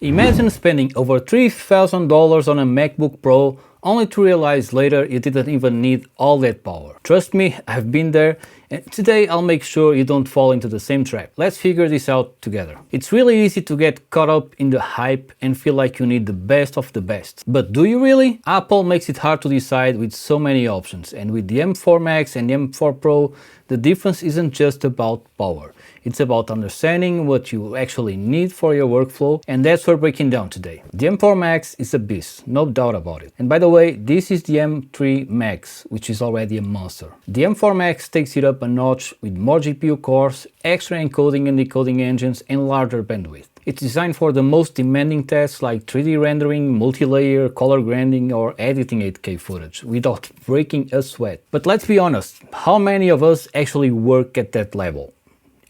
Imagine spending over $3,000 on a MacBook Pro only to realize later you didn't even need all that power. Trust me, I've been there, and today I'll make sure you don't fall into the same trap. Let's figure this out together. It's really easy to get caught up in the hype and feel like you need the best of the best. But do you really? Apple makes it hard to decide with so many options, and with the M4 Max and the M4 Pro, the difference isn't just about power. It's about understanding what you actually need for your workflow, and that's what we're breaking down today. The M4 Max is a beast, no doubt about it. And by the way, this is the M3 Max, which is already a monster. The M4 Max takes it up a notch with more GPU cores, extra encoding and decoding engines, and larger bandwidth. It's designed for the most demanding tasks like 3D rendering, multi-layer, color grading, or editing 8K footage without breaking a sweat. But let's be honest, how many of us actually work at that level?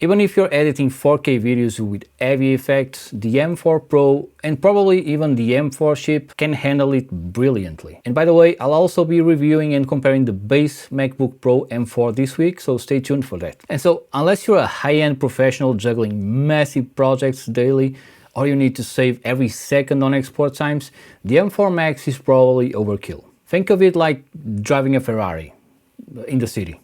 Even if you're editing 4K videos with heavy effects, the M4 Pro and probably even the M4 chip can handle it brilliantly. And by the way, I'll also be reviewing and comparing the base MacBook Pro M4 this week, so stay tuned for that. And so, unless you're a high-end professional juggling massive projects daily, or you need to save every second on export times, the M4 Max is probably overkill. Think of it like driving a Ferrari in the city.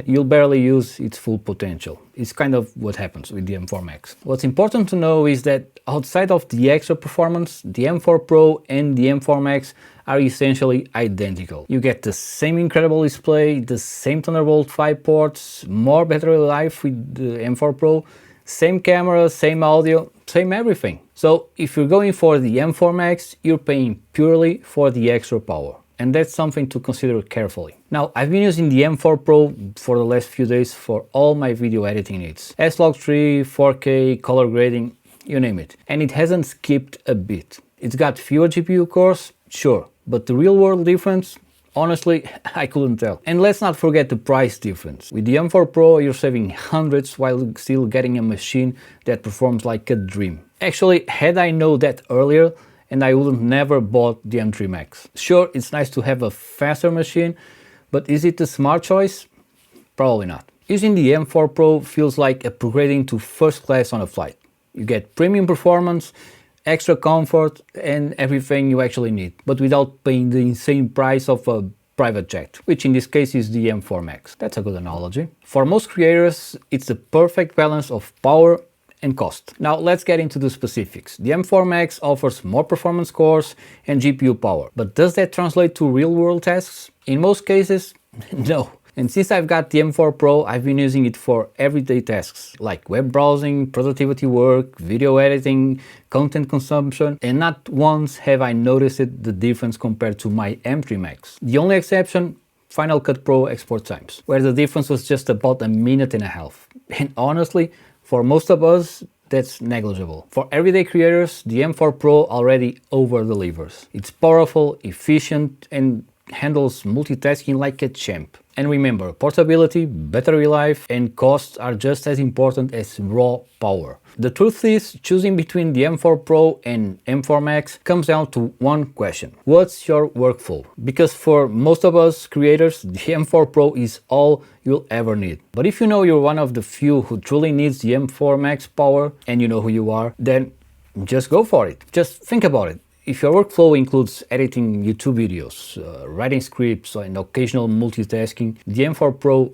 You'll barely use its full potential. It's kind of what happens with the M4 Max. What's important to know is that outside of the extra performance, the M4 Pro and the M4 Max are essentially identical. You get the same incredible display, the same Thunderbolt 5 ports, more battery life with the M4 Pro, same camera, same audio, same everything. So if you're going for the M4 Max, you're paying purely for the extra power. And that's something to consider carefully. Now, I've been using the M4 Pro for the last few days for all my video editing needs. S-Log3, 4K, color grading, you name it. And it hasn't skipped a bit. It's got fewer GPU cores, sure, but the real world difference, honestly, I couldn't tell. And let's not forget the price difference. With the M4 Pro, you're saving hundreds while still getting a machine that performs like a dream. Actually, had I known that earlier, and I wouldn't never bought the M3 Max. Sure, it's nice to have a faster machine, but is it a smart choice? Probably not. Using the M4 Pro feels like upgrading to first class on a flight. You get premium performance, extra comfort, and everything you actually need, but without paying the insane price of a private jet, which in this case is the M4 Max. That's a good analogy. For most creators, it's the perfect balance of power and cost. Now let's get into the specifics. The M4 Max offers more performance cores and GPU power, but does that translate to real-world tasks? In most cases, no. And since I've got the M4 Pro, I've been using it for everyday tasks like web browsing, productivity work, video editing, content consumption, and not once have I noticed the difference compared to my M3 Max. The only exception, Final Cut Pro export times, where the difference was just about a minute and a half. And honestly, for most of us, that's negligible. For everyday creators, the M4 Pro already over-delivers. It's powerful, efficient, and handles multitasking like a champ. And remember, portability, battery life, and costs are just as important as raw power. The truth is, choosing between the M4 Pro and M4 Max comes down to one question. What's your workflow? Because for most of us creators, the M4 Pro is all you'll ever need. But if you know you're one of the few who truly needs the M4 Max power, and you know who you are, then just go for it. Just think about it. If your workflow includes editing YouTube videos, writing scripts, and occasional multitasking, the M4 Pro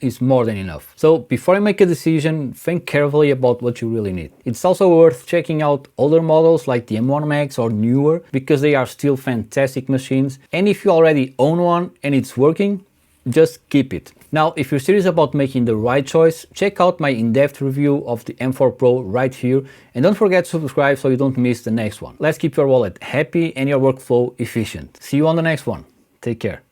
is more than enough. So before you make a decision, think carefully about what you really need. It's also worth checking out older models like the M1 Max or newer, because they are still fantastic machines. And if you already own one and it's working, just keep it. Now, if you're serious about making the right choice, check out my in-depth review of the M4 Pro right here, and don't forget to subscribe so you don't miss the next one. Let's keep your wallet happy and your workflow efficient. See you on the next one. Take care.